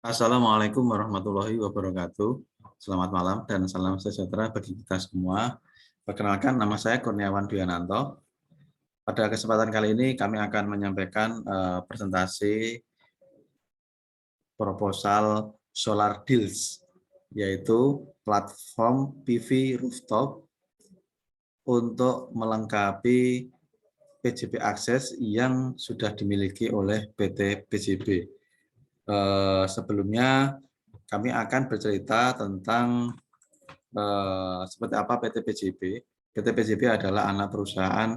Assalamualaikum warahmatullahi wabarakatuh. Selamat malam dan salam sejahtera bagi kita semua. Perkenalkan, nama saya Kurniawan Dwiananto. Pada kesempatan kali ini kami akan menyampaikan presentasi proposal Solar Deals, yaitu platform PV rooftop untuk melengkapi PJB Akses yang sudah dimiliki oleh PT PJB. Sebelumnya kami akan bercerita tentang seperti apa PT PJB. PT PJB adalah anak perusahaan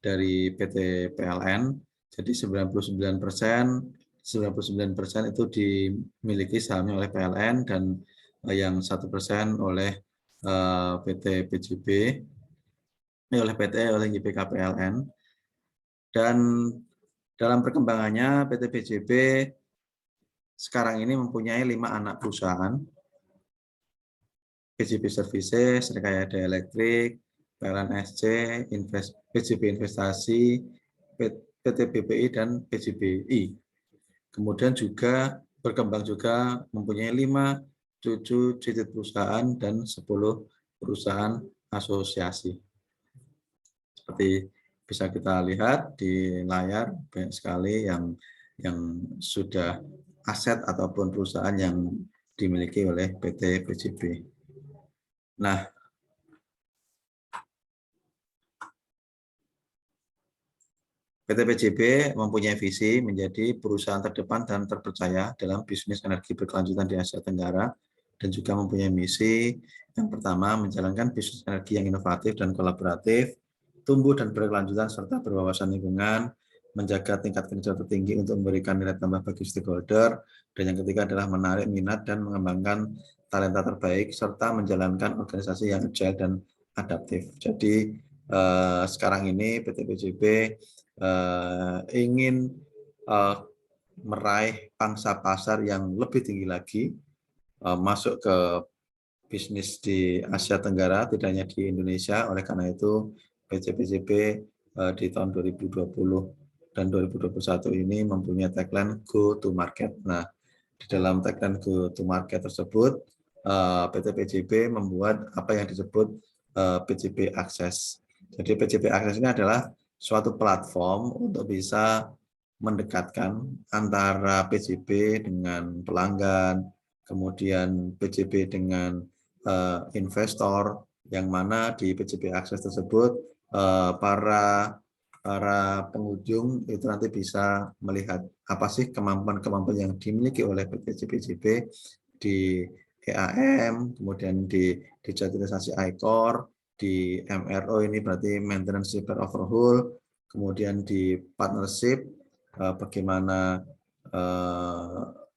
dari PT PLN. Jadi 99% itu dimiliki sahamnya oleh PLN dan yang 1% oleh PT PJB, oleh YPK PLN. Dan dalam perkembangannya PT PJB sekarang ini mempunyai 5 anak perusahaan. PJB Services, Rekaya Elektrik, PLN SC, PJB Investasi, PT BPI, dan PJBI. Kemudian juga berkembang juga mempunyai 5 cucu cicit perusahaan dan 10 perusahaan asosiasi. Seperti bisa kita lihat di layar, banyak sekali yang sudah aset ataupun perusahaan yang dimiliki oleh PT PJB. Nah, PT PJB mempunyai visi menjadi perusahaan terdepan dan terpercaya dalam bisnis energi berkelanjutan di Asia Tenggara, dan juga mempunyai misi yang pertama, menjalankan bisnis energi yang inovatif dan kolaboratif, tumbuh dan berkelanjutan serta berwawasan lingkungan, menjaga tingkat kinerja tertinggi untuk memberikan nilai tambah bagi stakeholder, dan yang ketiga adalah menarik minat dan mengembangkan talenta terbaik, serta menjalankan organisasi yang agile dan adaptif. Jadi sekarang ini PT PJB ingin meraih pangsa pasar yang lebih tinggi lagi, masuk ke bisnis di Asia Tenggara, tidak hanya di Indonesia. Oleh karena itu PT PJB di tahun 2020 dan 2021 ini mempunyai tagline Go to Market. Nah, di dalam tagline Go to Market tersebut, PT PJB membuat apa yang disebut PJB Access. Jadi PJB Access ini adalah suatu platform untuk bisa mendekatkan antara PJB dengan pelanggan, kemudian PJB dengan investor, yang mana di PJB Access tersebut para pengunjung itu nanti bisa melihat apa sih kemampuan-kemampuan yang dimiliki oleh PT PJB di EAM, kemudian di digitalisasi ICOR, di MRO ini berarti maintenance repair overhaul, kemudian di partnership bagaimana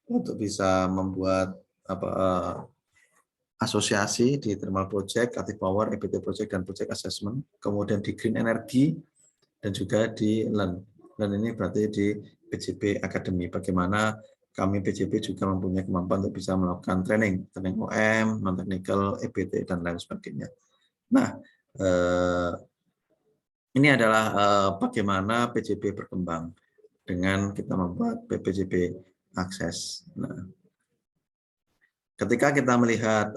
untuk bisa membuat asosiasi di thermal project, active power, EBT project, dan project assessment, kemudian di green energy, dan juga di LEARN. LEARN ini berarti di PJB Academy, bagaimana kami PJB juga mempunyai kemampuan untuk bisa melakukan training OM, non-technical, EBT, dan lain sebagainya. Nah, ini adalah bagaimana PJB berkembang dengan kita membuat PJB Access. Nah, ketika kita melihat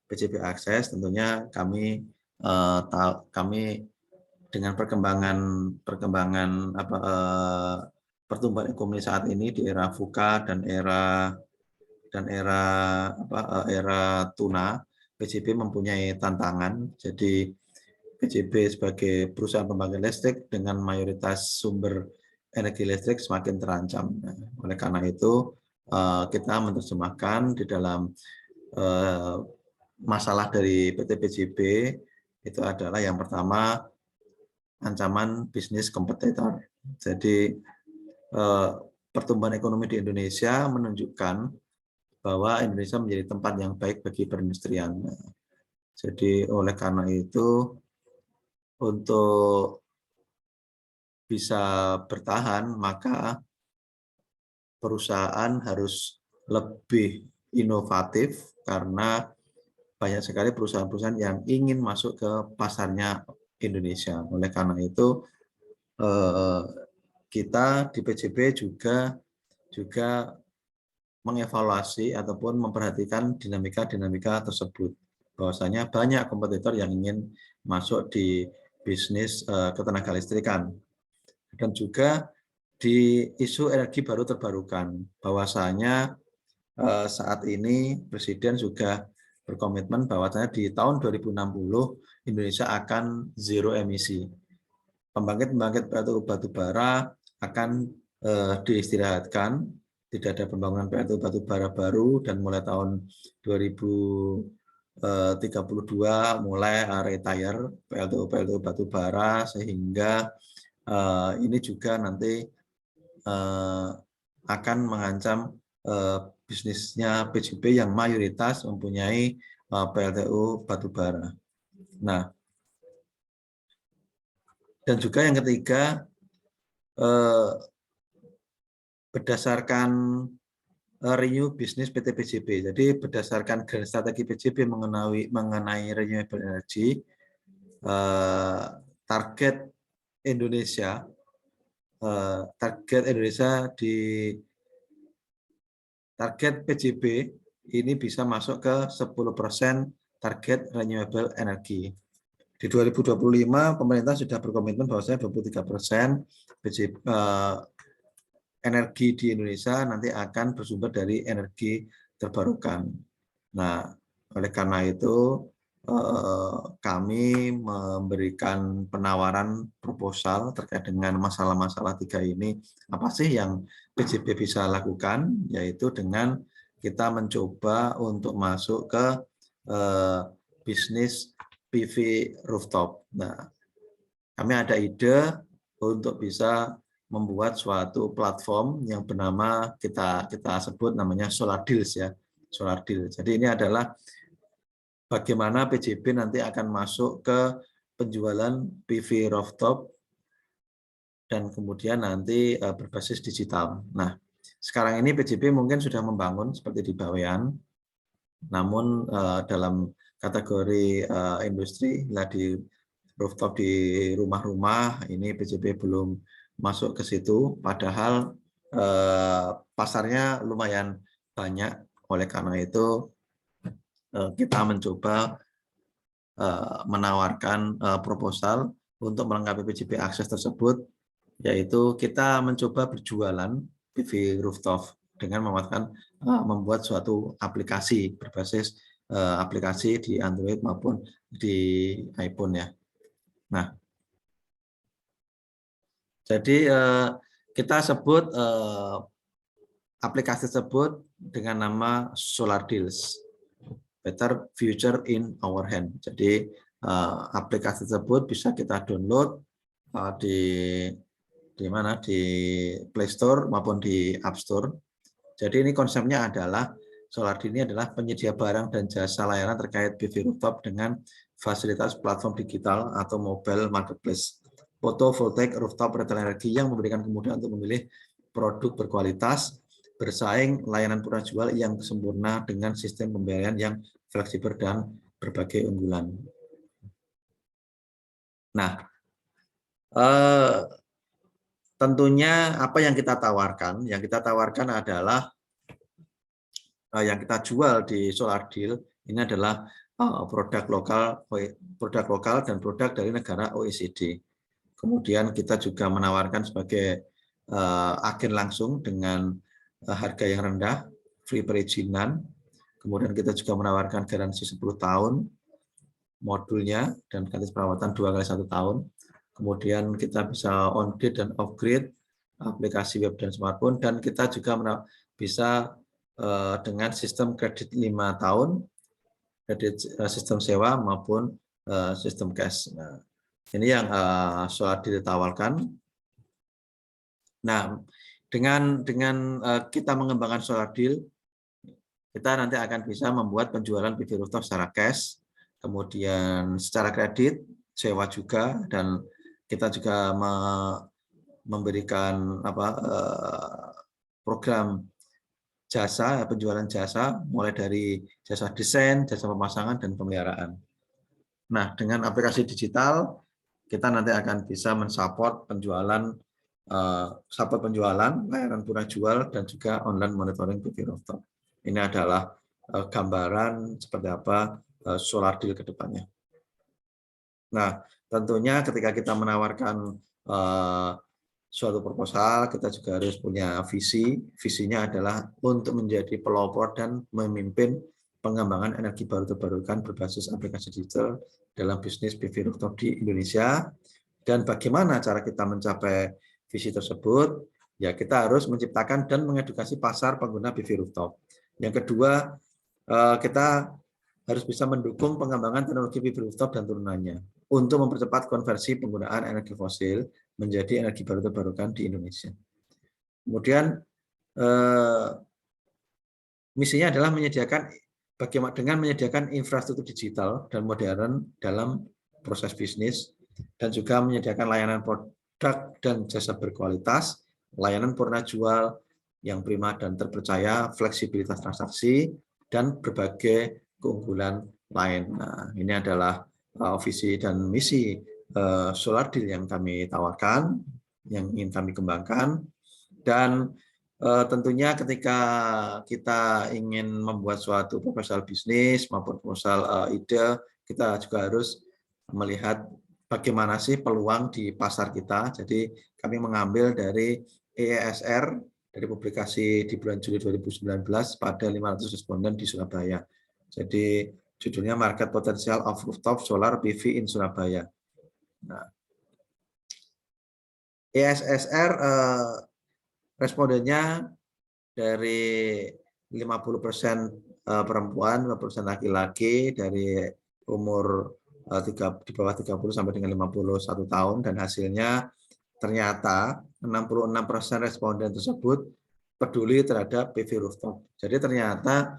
PJB Access, tentunya kami dengan perkembangan pertumbuhan ekonomi saat ini di era VUCA dan era tuna, PJB mempunyai tantangan. Jadi PJB sebagai perusahaan pembangkit listrik dengan mayoritas sumber energi listrik semakin terancam. Nah, oleh karena itu kita menerjemahkan di dalam masalah dari PT PJB itu adalah yang pertama, ancaman bisnis kompetitor. Jadi pertumbuhan ekonomi di Indonesia menunjukkan bahwa Indonesia menjadi tempat yang baik bagi perindustrian. Jadi oleh karena itu, untuk bisa bertahan, maka perusahaan harus lebih inovatif karena banyak sekali perusahaan-perusahaan yang ingin masuk ke pasarnya Indonesia. Oleh karena itu, kita di PJB juga mengevaluasi ataupun memperhatikan dinamika-dinamika tersebut. Bahwasanya banyak kompetitor yang ingin masuk di bisnis ketenaga listrikan. Dan juga di isu energi baru terbarukan, bahwasanya saat ini Presiden juga berkomitmen bahwasanya di tahun 2060 Indonesia akan zero emisi. Pembangkit-pembangkit batu bara akan diistirahatkan, tidak ada pembangunan pltu batu bara baru, dan mulai tahun 2032 mulai retire pltu batu bara, sehingga ini juga nanti akan mengancam bisnisnya PJB yang mayoritas mempunyai PLTU batubara. Nah, dan juga yang ketiga, berdasarkan renew bisnis PT PJB. Jadi berdasarkan grand strategi PJB mengenai renewable energy, target Indonesia target PJB ini bisa masuk ke 10% target renewable energy. Di 2025 pemerintah sudah berkomitmen bahwasanya 23% energi di Indonesia nanti akan bersumber dari energi terbarukan. Nah, oleh karena itu kami memberikan penawaran proposal terkait dengan masalah-masalah 3 ini. Apa sih yang PJB bisa lakukan? Yaitu dengan kita mencoba untuk masuk ke bisnis PV rooftop. Nah, kami ada ide untuk bisa membuat suatu platform yang bernama kita sebut namanya Solar Deals ya, Solar Deal. Jadi ini adalah bagaimana PJB nanti akan masuk ke penjualan PV rooftop dan kemudian nanti berbasis digital. Nah, sekarang ini PJB mungkin sudah membangun seperti di Bawean, namun dalam kategori industri, di rooftop di rumah-rumah, ini PJB belum masuk ke situ, padahal pasarnya lumayan banyak. Oleh karena itu kita mencoba menawarkan proposal untuk melengkapi PJB akses tersebut, yaitu kita mencoba berjualan PV rooftop dengan membuat suatu aplikasi berbasis aplikasi di Android maupun di iPhone ya. Nah, jadi kita sebut aplikasi tersebut dengan nama Solar Deals, Better Future in Our Hand. Jadi aplikasi tersebut bisa kita download di mana, di Play Store maupun di App Store. Jadi ini konsepnya adalah Solar Deals ini adalah penyedia barang dan jasa layanan terkait PV rooftop dengan fasilitas platform digital atau mobile marketplace photovoltaic rooftop retail energi yang memberikan kemudahan untuk memilih produk berkualitas, bersaing, layanan purna jual yang sempurna dengan sistem pembayaran yang fleksibel dan berbagai unggulan. Nah, tentunya apa yang kita tawarkan? Yang kita tawarkan adalah yang kita jual di Solar Deal ini adalah produk lokal dan produk dari negara OECD. Kemudian kita juga menawarkan sebagai agen langsung dengan harga yang rendah, free perizinan. Kemudian kita juga menawarkan garansi 10 tahun modulnya dan gratis perawatan 2 kali 1 tahun. Kemudian kita bisa on-grid dan off-grid, aplikasi web dan smartphone, dan kita juga bisa dengan sistem kredit 5 tahun, kredit sistem sewa maupun sistem cash. Nah, ini yang Solar Deal ditawarkan. Nah, dengan kita mengembangkan Solar Deal, kita nanti akan bisa membuat penjualan PV rooftop secara cash, kemudian secara kredit, sewa juga, dan kita juga memberikan program jasa, penjualan jasa, mulai dari jasa desain, jasa pemasangan, dan pemeliharaan. Nah, dengan aplikasi digital, kita nanti akan bisa mensupport penjualan support penjualan, layanan purna jual, dan juga online monitoring PV rooftop. Ini adalah gambaran seperti apa solar deal ke depannya. Nah, tentunya ketika kita menawarkan suatu proposal, kita juga harus punya visi. Visinya adalah untuk menjadi pelopor dan memimpin pengembangan energi baru terbarukan berbasis aplikasi digital dalam bisnis PV rooftop di Indonesia. Dan bagaimana cara kita mencapai visi tersebut? Ya, kita harus menciptakan dan mengedukasi pasar pengguna PV rooftop. Yang kedua, kita harus bisa mendukung pengembangan teknologi PV rooftop dan turunannya untuk mempercepat konversi penggunaan energi fosil menjadi energi baru terbarukan di Indonesia. Kemudian misinya adalah menyediakan bagaimana dengan menyediakan infrastruktur digital dan modern dalam proses bisnis dan juga menyediakan layanan produk dan jasa berkualitas, layanan purna jual yang prima dan terpercaya, fleksibilitas transaksi, dan berbagai keunggulan lain. Nah, ini adalah visi dan misi Solar Deal yang kami tawarkan, yang ingin kami kembangkan. Dan tentunya ketika kita ingin membuat suatu proposal bisnis maupun proposal ide, kita juga harus melihat bagaimana sih peluang di pasar kita. Jadi kami mengambil dari EESR, dari publikasi di bulan Juli 2019 pada 500 responden di Surabaya. Jadi judulnya Market Potential of Rooftop Solar PV in Surabaya. Nah, EESR respondennya dari 50% perempuan, 50% laki-laki dari umur di bawah 30 sampai dengan 51 tahun, dan hasilnya ternyata 66% responden tersebut peduli terhadap PV rooftop. Jadi ternyata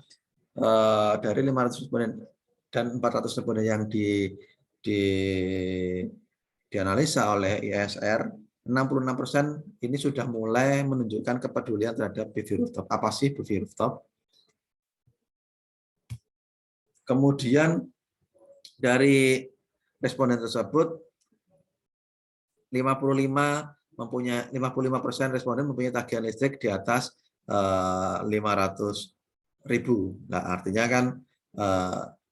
dari 500 responden dan 400 responden yang dianalisa oleh ISR, 66% ini sudah mulai menunjukkan kepedulian terhadap PV rooftop. Apa sih PV rooftop? Kemudian dari responden tersebut 55% responden mempunyai tagihan listrik di atas 500.000. Nah, artinya kan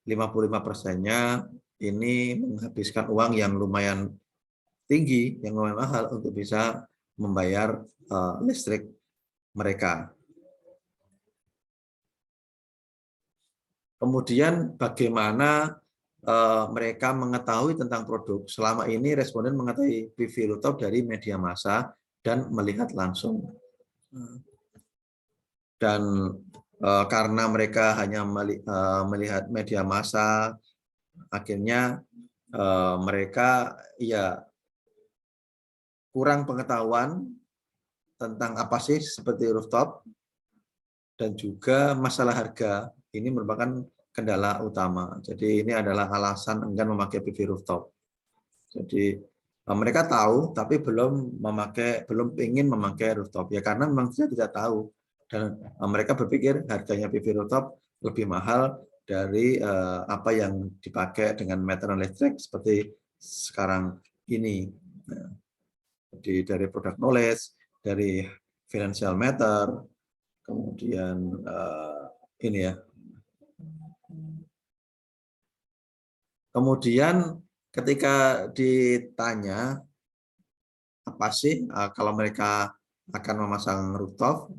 55%-nya ini menghabiskan uang yang lumayan tinggi, yang lumayan mahal untuk bisa membayar listrik mereka. Kemudian bagaimana mereka mengetahui tentang produk. Selama ini responden mengetahui PV rooftop dari media massa dan melihat langsung. Dan karena mereka hanya melihat media massa, akhirnya mereka ya kurang pengetahuan tentang apa sih seperti rooftop, dan juga masalah harga ini merupakan kendala utama. Jadi ini adalah alasan enggan memakai PV rooftop. Jadi mereka tahu tapi belum ingin memakai rooftop ya, karena memang tidak tahu, dan mereka berpikir harganya PV rooftop lebih mahal dari apa yang dipakai dengan meteran listrik seperti sekarang ini. Jadi dari product knowledge, dari financial matter, kemudian ini ya. Kemudian ketika ditanya apa sih kalau mereka akan memasang rooftop,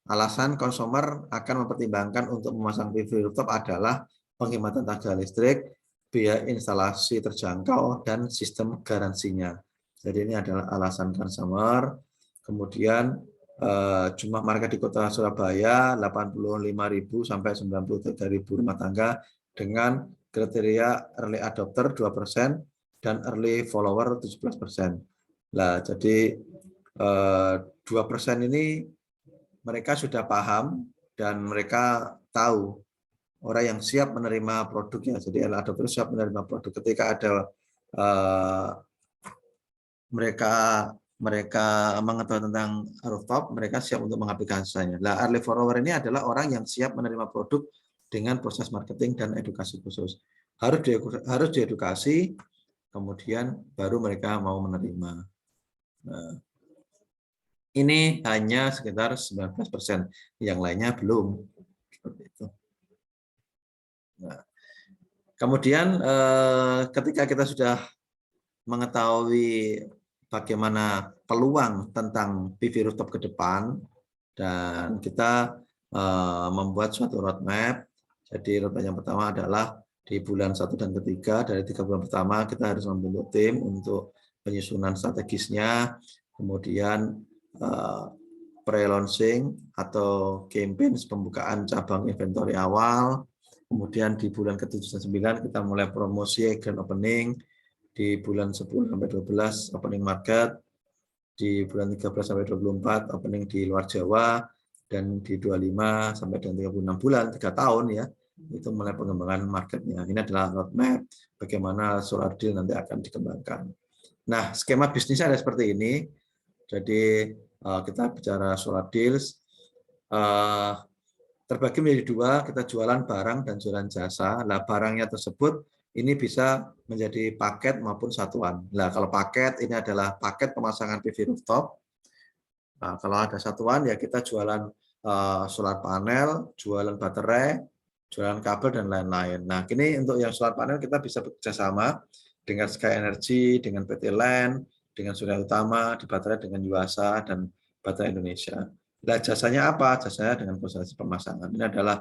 alasan konsumer akan mempertimbangkan untuk memasang PV rooftop adalah penghematan tenaga listrik, biaya instalasi terjangkau, dan sistem garansinya. Jadi ini adalah alasan konsumer. Kemudian jumlah market di Kota Surabaya 85.000 sampai 93.000 rumah tangga dengan kriteria early adopter 2% dan early follower 17%. Nah, jadi 2% ini mereka sudah paham dan mereka tahu orang yang siap menerima produknya. Jadi early adopter siap menerima produk. Ketika ada mereka mengetahui tentang rooftop, mereka siap untuk mengaplikasikannya. Nah, early follower ini adalah orang yang siap menerima produk dengan proses marketing dan edukasi khusus. Harus diedukasi, kemudian baru mereka mau menerima. Nah, Ini hanya sekitar 19%, yang lainnya belum. Seperti itu. Nah, kemudian ketika kita sudah mengetahui bagaimana peluang tentang PV rooftop ke depan, dan kita membuat suatu roadmap. Jadi roadmap yang pertama adalah di bulan 1 dan ketiga, dari 3 bulan pertama kita harus membentuk tim untuk penyusunan strategisnya, kemudian pre-launching atau campaign pembukaan cabang inventory awal, kemudian di bulan ke-7 dan 9 kita mulai promosi grand opening, di bulan 10 sampai 12 opening market, di bulan 13 sampai 24 opening di luar Jawa, dan di 25 sampai dengan 36 bulan, 3 tahun ya, itu mulai pengembangan marketnya. Ini adalah roadmap bagaimana solar deal nanti akan dikembangkan. Nah, skema bisnisnya ada seperti ini. Jadi kita bicara solar deals, terbagi menjadi dua, kita jualan barang dan jualan jasa. Nah, barangnya tersebut ini bisa menjadi paket maupun satuan. Nah, kalau paket ini adalah paket pemasangan PV rooftop. Nah, kalau ada satuan ya kita jualan solar panel, jualan baterai, jualan kabel dan lain-lain. Nah, kini untuk yang solar panel kita bisa bekerjasama dengan Sky Energy, dengan PT LAN, dengan Surya Utama, di baterai dengan Yuasa dan Baterai Indonesia. Nah, jasanya apa? Jasanya dengan konstelasi pemasangan. Ini adalah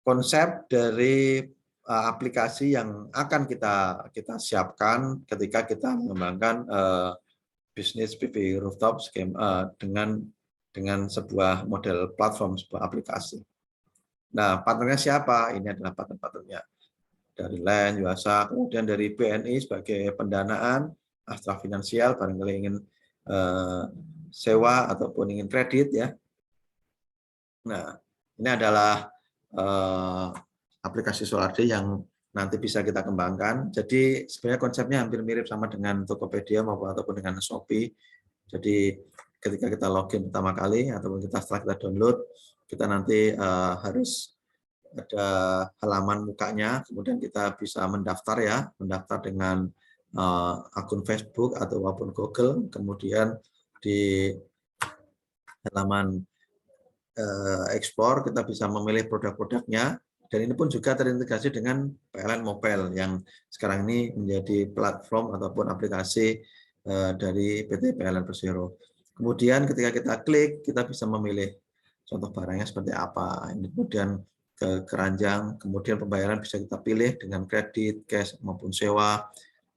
konsep dari aplikasi yang akan kita siapkan ketika kita mengembangkan bisnis PV rooftop dengan sebuah model platform, sebuah aplikasi. Nah, partnernya siapa? Ini adalah partner-partnernya dari LAN, Yuasa, kemudian dari BNI sebagai pendanaan, Astra Finansial barangkali ingin sewa ataupun ingin kredit ya. Nah, ini adalah aplikasi SolarD yang nanti bisa kita kembangkan. Jadi sebenarnya konsepnya hampir mirip sama dengan Tokopedia ataupun dengan Shopee. Jadi ketika kita login pertama kali ataupun setelah kita download, kita nanti harus ada halaman mukanya, kemudian kita bisa mendaftar ya, mendaftar dengan akun Facebook ataupun Google, kemudian di halaman explore kita bisa memilih produk-produknya, dan ini pun juga terintegrasi dengan PLN Mobile yang sekarang ini menjadi platform ataupun aplikasi dari PT PLN Persero. Kemudian ketika kita klik, kita bisa memilih contoh barangnya seperti apa. Ini kemudian ke keranjang, kemudian pembayaran bisa kita pilih dengan kredit, cash maupun sewa.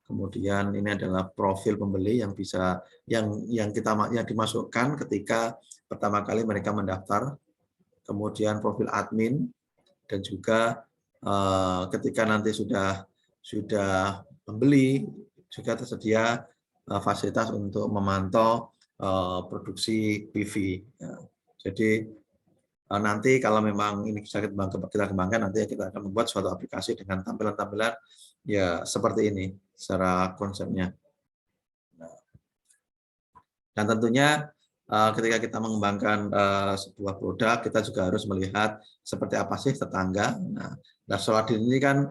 Kemudian ini adalah profil pembeli yang bisa yang dimasukkan ketika pertama kali mereka mendaftar, kemudian profil admin, dan juga ketika nanti sudah membeli juga tersedia fasilitas untuk memantau produksi PV. Ya. Jadi nanti kalau memang ini bisa kita kembangkan, nanti kita akan membuat suatu aplikasi dengan tampilan-tampilan ya seperti ini secara konsepnya. Dan tentunya ketika kita mengembangkan sebuah produk, kita juga harus melihat seperti apa sih tetangga. Nah, solar ini kan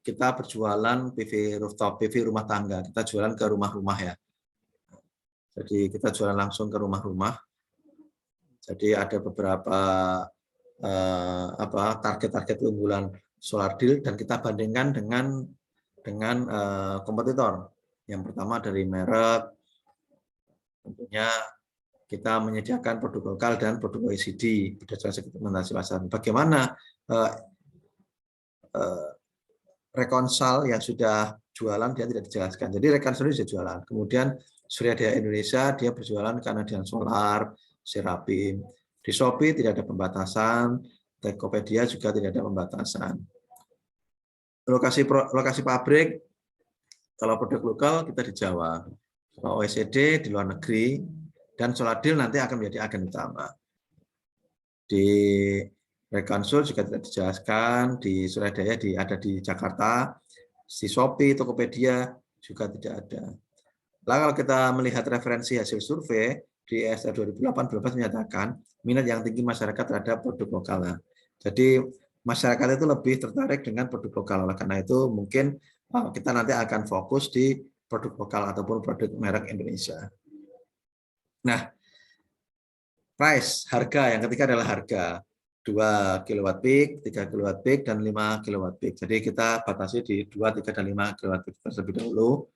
kita berjualan PV rooftop, PV rumah tangga. Kita jualan ke rumah-rumah ya. Jadi kita jualan langsung ke rumah-rumah. Jadi ada beberapa target-target unggulan solar deal dan kita bandingkan dengan kompetitor. Yang pertama dari merek, tentunya kita menyediakan produk lokal dan produk OECD berdasarkan segmentasi pasar. Bagaimana Rekonsal yang sudah jualan dia tidak dijelaskan. Jadi Rekonsal sudah jualan. Kemudian Surya Daya Indonesia dia berjualan Canadian Solar, Serapim. Di Shopee tidak ada pembatasan, Tokopedia juga tidak ada pembatasan. Lokasi pabrik, kalau produk lokal kita di Jawa, kalau OECD di luar negeri, dan Solar Deal nanti akan menjadi agen utama. Di Rekonsul juga tidak dijelaskan, di Surabaya ada di Jakarta, di Shopee, Tokopedia juga tidak ada. Lalu kalau kita melihat referensi hasil survei di ESR 2018 menyatakan minat yang tinggi masyarakat terhadap produk lokal. Jadi masyarakat itu lebih tertarik dengan produk lokal. Karena itu mungkin kita nanti akan fokus di produk lokal ataupun produk merek Indonesia. Nah, price, harga. Yang ketiga adalah harga. 2 kilowatt peak, 3 kilowatt peak, dan 5 kilowatt peak. Jadi kita batasi di 2, 3, dan 5 kilowatt peak terlebih dahulu.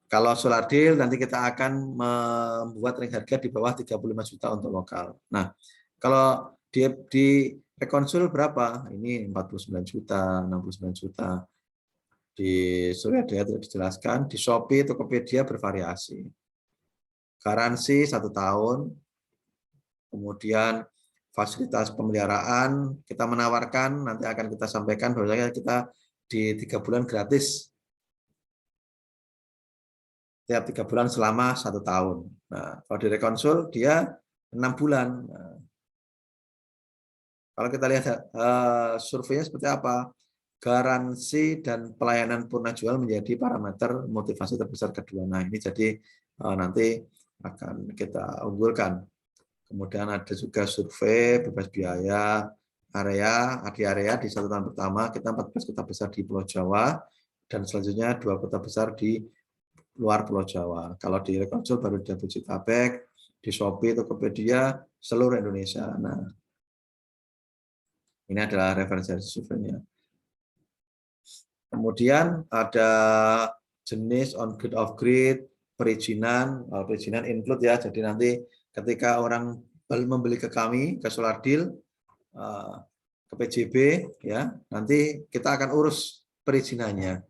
Kalau solar deal nanti kita akan membuat ring harga di bawah 35 juta untuk lokal. Nah, kalau di Rekonsul berapa? Ini 49 juta, 69 juta. Di Surya Daya tidak dijelaskan. Di Shopee, Tokopedia bervariasi. Garansi 1 tahun. Kemudian fasilitas pemeliharaan kita menawarkan, nanti akan kita sampaikan bahwasanya kita di 3 bulan gratis. Tiap 3 bulan selama 1 tahun. Nah, kalau di Rekonsul dia 6 bulan. Nah, kalau kita lihat surveinya seperti apa, garansi dan pelayanan purna jual menjadi parameter motivasi terbesar kedua. Nah, ini jadi nanti akan kita unggulkan. Kemudian ada juga survei bebas biaya area di 1 tahun pertama kita 14 kota besar di Pulau Jawa dan selanjutnya 2 kota besar di luar Pulau Jawa. Kalau di Rekonsul baru di Jabodetabek, di Shopee, Tokopedia, seluruh Indonesia. Nah, ini adalah referensi surveinya. Kemudian ada jenis on grid off grid, perizinan include ya. Jadi nanti ketika orang membeli ke kami ke Solar Deal ke PJB ya, nanti kita akan urus perizinannya.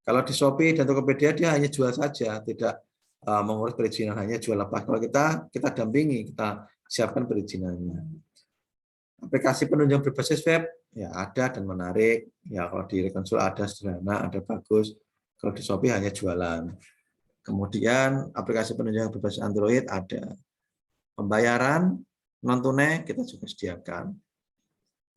Kalau di Shopee dan Tokopedia dia hanya jual saja, tidak mengurus perizinan, hanya jual lepas. Kalau kita dampingi, kita siapkan perizinannya. Aplikasi penunjang berbasis web ya ada dan menarik. Ya kalau di Rekonsul ada sederhana, ada bagus. Kalau di Shopee hanya jualan. Kemudian aplikasi penunjang berbasis Android ada. Pembayaran non tunai kita juga sediakan.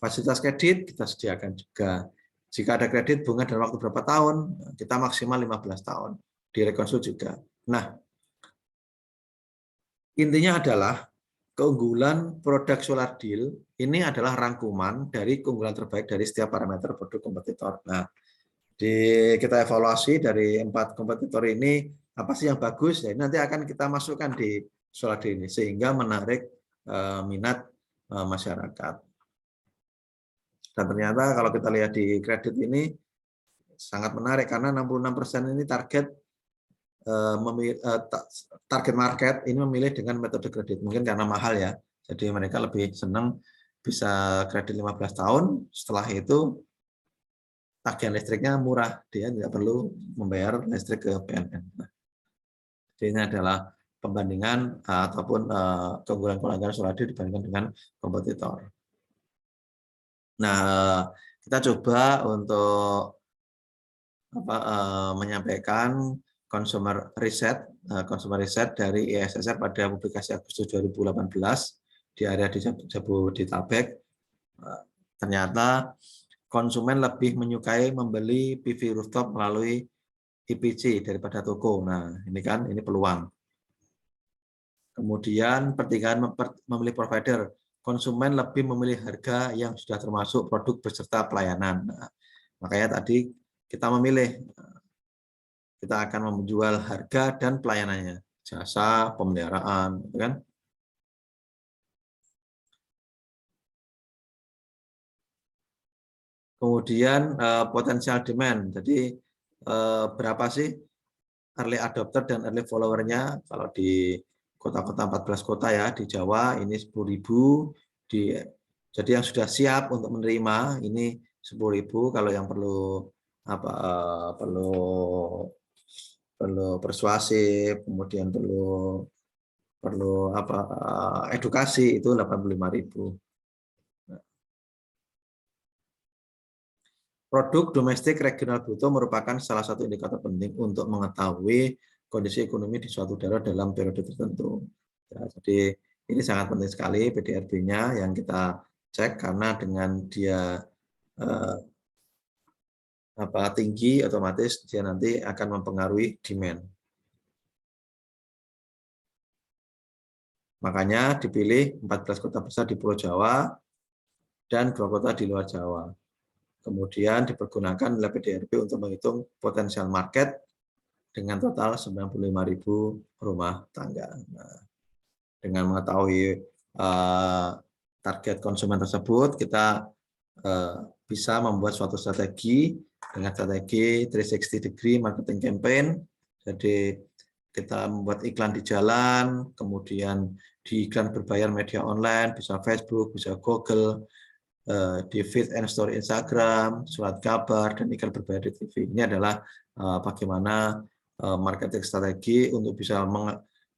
Fasilitas kredit kita sediakan juga. Jika ada kredit bunga dalam waktu berapa tahun, kita maksimal 15 tahun. Di Rekonsul juga. Nah, intinya adalah keunggulan produk Solar Deal ini adalah rangkuman dari keunggulan terbaik dari setiap parameter produk kompetitor. Nah, kita evaluasi dari 4 kompetitor ini, apa sih yang bagus, ya nanti akan kita masukkan di Solar Deal ini, sehingga menarik minat masyarakat. Dan ternyata kalau kita lihat di kredit ini, sangat menarik, karena 66% ini target market ini memilih dengan metode kredit, mungkin karena mahal ya, jadi mereka lebih senang bisa kredit 15 tahun, setelah itu tagihan listriknya murah, dia tidak perlu membayar listrik ke PLN. Nah, jadi ini adalah pembandingan ataupun keunggulan pelanggan Solar Deal dibandingkan dengan kompetitor. Nah, kita coba untuk menyampaikan consumer riset dari ISSR pada publikasi Agustus 2018 di area di Jabodetabek. Ternyata konsumen lebih menyukai membeli PV rooftop melalui IPC daripada toko. Nah, ini peluang. Kemudian pertigaan memilih provider, konsumen lebih memilih harga yang sudah termasuk produk beserta pelayanan. Nah, makanya tadi kita memilih, kita akan menjual harga dan pelayanannya, jasa, pemeliharaan, gitu kan? Kemudian potensial demand, jadi berapa sih early adopter dan early follower-nya? Kalau di kota-kota 14 kota ya, di Jawa ini 10.000, jadi yang sudah siap untuk menerima ini 10.000, kalau yang perlu perlu persuasif, kemudian perlu edukasi itu 85.000. Produk domestik regional bruto merupakan salah satu indikator penting untuk mengetahui kondisi ekonomi di suatu daerah dalam periode tertentu. Ya, jadi ini sangat penting sekali PDRB-nya yang kita cek, karena dengan dia tinggi, otomatis dia nanti akan mempengaruhi demand. Makanya dipilih 14 kota besar di Pulau Jawa dan 2 kota di luar Jawa. kemudian dipergunakan oleh PDRB untuk menghitung potensial market dengan total 95.000 rumah tangga. Nah, dengan mengetahui target konsumen tersebut, kita bisa membuat suatu strategi dengan strategi 360 degree marketing campaign. Jadi kita membuat iklan di jalan, kemudian di iklan berbayar media online, bisa Facebook, bisa Google, di feed and story Instagram, surat kabar, dan iklan berbayar di TV. Ini adalah bagaimana marketing strategi untuk bisa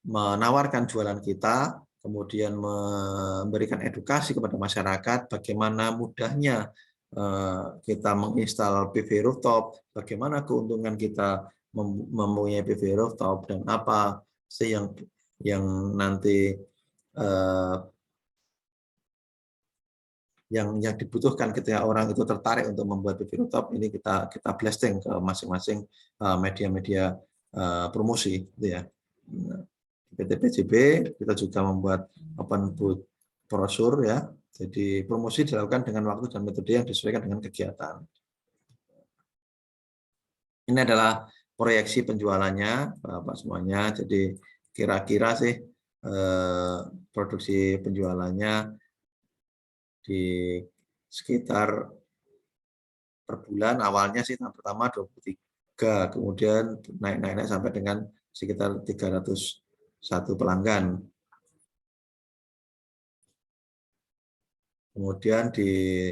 menawarkan jualan kita, kemudian memberikan edukasi kepada masyarakat bagaimana mudahnya kita menginstal PV rooftop, bagaimana keuntungan kita mempunyai PV rooftop, dan apa sih yang nanti yang dibutuhkan ketika orang itu tertarik untuk membuat PV rooftop. Ini kita blasting ke masing-masing media-media promosi, gitu ya. PT PJB kita juga membuat open booth brosur, ya. Jadi promosi dilakukan dengan waktu dan metode yang disesuaikan dengan kegiatan. Ini adalah proyeksi penjualannya, Bapak semuanya. Jadi kira-kira sih produksi penjualannya di sekitar per bulan, awalnya sih tahun pertama 23, kemudian naik sampai dengan sekitar 301 pelanggan. Kemudian di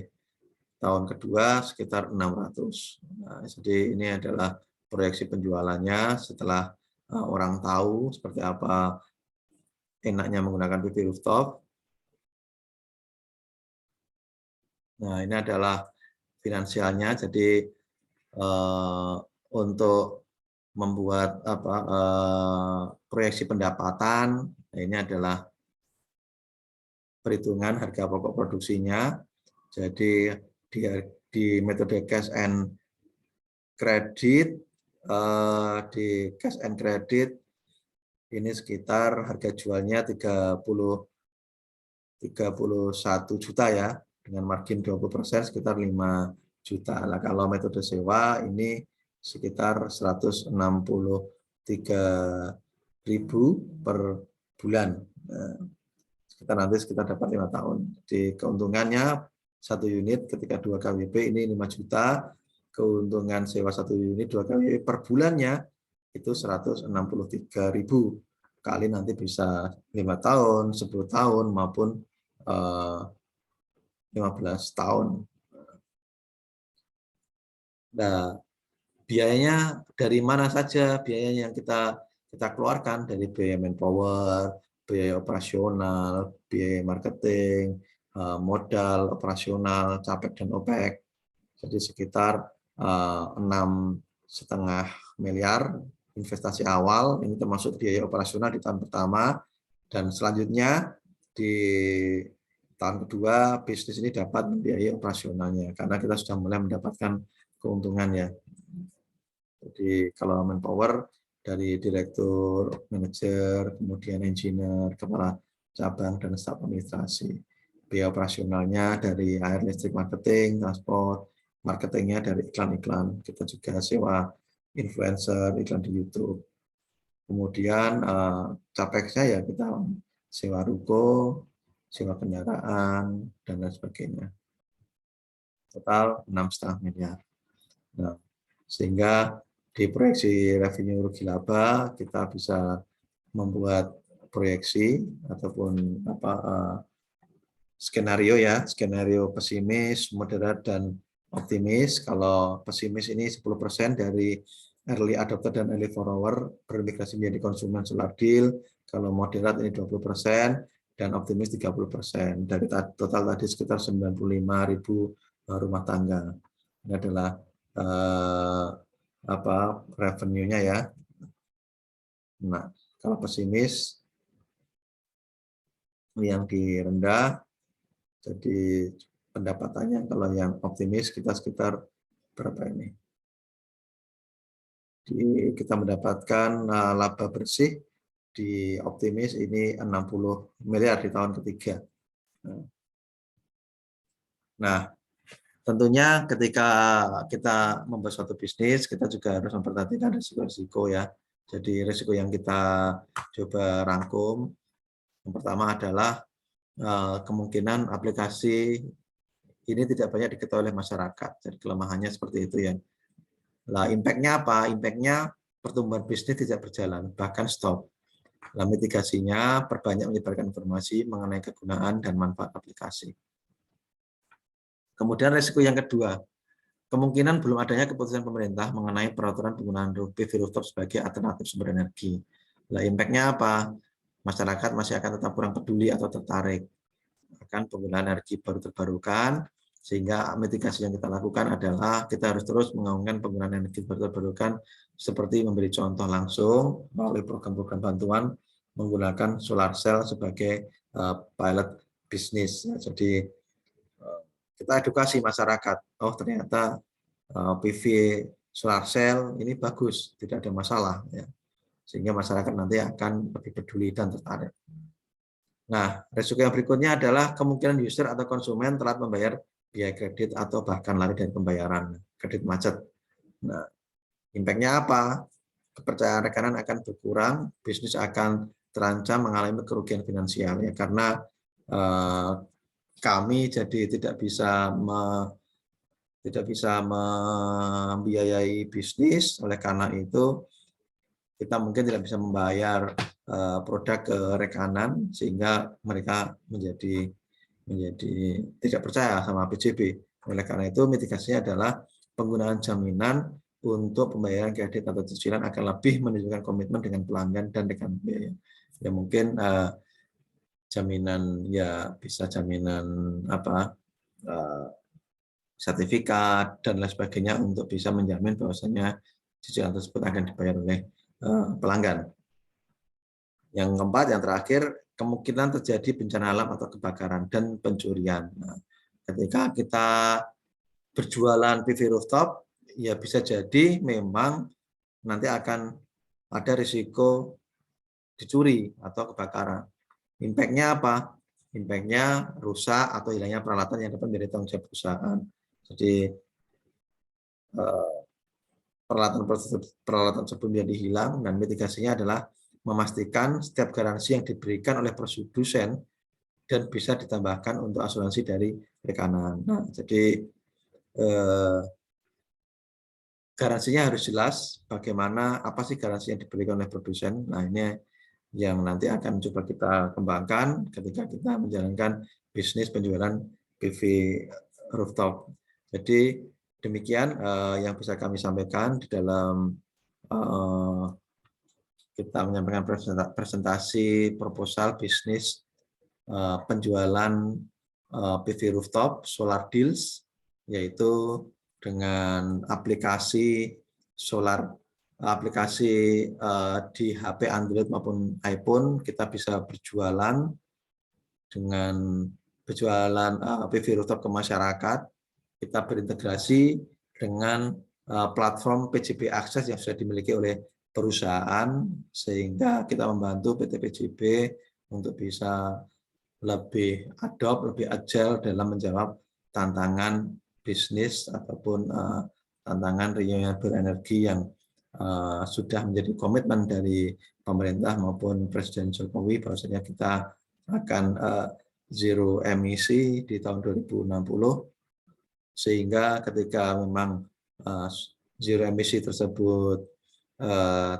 tahun kedua sekitar 600. Nah, jadi ini adalah proyeksi penjualannya setelah orang tahu seperti apa enaknya menggunakan PV rooftop. Nah, ini adalah finansialnya. Jadi untuk membuat proyeksi pendapatan, nah ini adalah perhitungan harga pokok produksinya. Jadi di metode cash and credit, ini sekitar harga jualnya 31 juta, ya, dengan margin 20%, sekitar 5 juta. Nah, kalau metode sewa ini sekitar 163.000 per bulan. Nah, nanti kita dapat 5 tahun. Jadi keuntungannya satu unit ketika 2 kWp ini 5 juta, keuntungan sewa satu unit 2 kWp per bulannya itu 163.000, kali nanti bisa 5 tahun, 10 tahun, maupun 15 tahun. Nah, biayanya dari mana saja? Biayanya yang kita keluarkan dari biaya manpower, biaya operasional, biaya marketing, modal operasional, capek dan OPEX. Jadi sekitar 6,5 miliar investasi awal, ini termasuk biaya operasional di tahun pertama, dan selanjutnya di tahun kedua bisnis ini dapat membiayai operasionalnya karena kita sudah mulai mendapatkan keuntungan, ya. Jadi kalau manpower dari direktur, manajer, kemudian engineer, kepala cabang, dan staf administrasi. Biaya operasionalnya dari air, listrik, marketing, transport, marketingnya dari iklan-iklan. Kita juga sewa influencer, iklan di YouTube. Kemudian capex-nya ya kita sewa ruko, sewa kendaraan, dan lain sebagainya. Total 6,5 miliar. Nah, sehingga di proyeksi revenue rugi laba kita bisa membuat proyeksi ataupun skenario, ya, skenario pesimis, moderat, dan optimis. Kalau pesimis ini 10% dari early adopter dan early follower bermigrasi menjadi konsumen solar deal. Kalau moderat ini 20% dan optimis 30%. Dari total tadi sekitar 95.000 rumah tangga. Ini adalah revenue-nya, ya. Nah, kalau pesimis yang direndah, jadi pendapatannya. Kalau yang optimis kita sekitar berapa ini? Kita mendapatkan laba bersih di optimis ini 60 miliar di tahun ketiga. Nah, tentunya ketika kita membuat suatu bisnis, kita juga harus memperhatikan risiko-risiko ya. Jadi risiko yang kita coba rangkum, yang pertama adalah kemungkinan aplikasi ini tidak banyak diketahui oleh masyarakat. Jadi kelemahannya seperti itu ya. Nah, impact-nya apa? Impact-nya pertumbuhan bisnis tidak berjalan, bahkan stop. Nah, mitigasinya perbanyak menyebarkan informasi mengenai kegunaan dan manfaat aplikasi. Kemudian risiko yang kedua, kemungkinan belum adanya keputusan pemerintah mengenai peraturan penggunaan PV rooftop sebagai alternatif sumber energi. Nah, impact-nya apa? Masyarakat masih akan tetap kurang peduli atau tertarik akan penggunaan energi baru terbarukan, sehingga mitigasi yang kita lakukan adalah kita harus terus mengaungkan penggunaan energi baru terbarukan seperti memberi contoh langsung melalui program-program bantuan menggunakan solar cell sebagai pilot bisnis. Jadi kita edukasi masyarakat, oh ternyata PV solar cell ini bagus, tidak ada masalah, ya. Sehingga masyarakat nanti akan lebih peduli dan tertarik. Nah, risiko yang berikutnya adalah kemungkinan user atau konsumen telat membayar biaya kredit atau bahkan lari dari pembayaran kredit macet. Nah, impact-nya apa? Kepercayaan rekanan akan berkurang, bisnis akan terancam mengalami kerugian finansial ya, karena kami jadi tidak bisa membiayai bisnis, oleh karena itu kita mungkin tidak bisa membayar produk ke rekanan sehingga mereka menjadi tidak percaya sama PJB. Oleh karena itu mitigasinya adalah penggunaan jaminan untuk pembayaran kredit atau cicilan akan lebih menunjukkan komitmen dengan pelanggan dan rekan biaya. Ya mungkin jaminan ya bisa jaminan sertifikat dan lain sebagainya untuk bisa menjamin bahwasanya cicilan tersebut akan dibayar oleh pelanggan. Yang keempat, yang terakhir, kemungkinan terjadi bencana alam atau kebakaran dan pencurian. Nah, ketika kita berjualan PV rooftop, ya bisa jadi memang nanti akan ada risiko dicuri atau kebakaran. Impact-nya apa? Impact-nya rusak atau hilangnya peralatan yang dapat menjadi tanggung jawab perusahaan. Jadi peralatan tersebut menjadi hilang, dan mitigasinya adalah memastikan setiap garansi yang diberikan oleh produsen dan bisa ditambahkan untuk asuransi dari rekanan. Nah, jadi garansinya harus jelas bagaimana, apa sih garansi yang diberikan oleh produsen. Nah, ini yang nanti akan coba kita kembangkan ketika kita menjalankan bisnis penjualan PV rooftop. Jadi demikian yang bisa kami sampaikan di dalam kita menyampaikan presentasi proposal bisnis penjualan PV rooftop solar deals, yaitu dengan aplikasi di HP Android maupun iPhone, kita bisa berjualan dengan berjualan PV rooftop ke masyarakat. Kita berintegrasi dengan platform PJB Akses yang sudah dimiliki oleh perusahaan, sehingga kita membantu PT PJB untuk bisa lebih adopt, lebih agile dalam menjawab tantangan bisnis ataupun tantangan renewable energi yang sudah menjadi komitmen dari pemerintah maupun Presiden Jokowi, bahwasanya kita akan zero emisi di tahun 2060, sehingga ketika memang zero emisi tersebut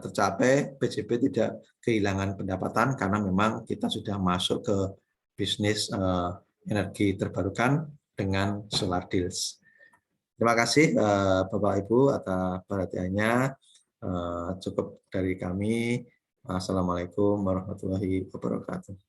tercapai, PJB tidak kehilangan pendapatan karena memang kita sudah masuk ke bisnis energi terbarukan dengan solar deals. Terima kasih Bapak Ibu atas perhatiannya. Cukup dari kami. Assalamualaikum warahmatullahi wabarakatuh.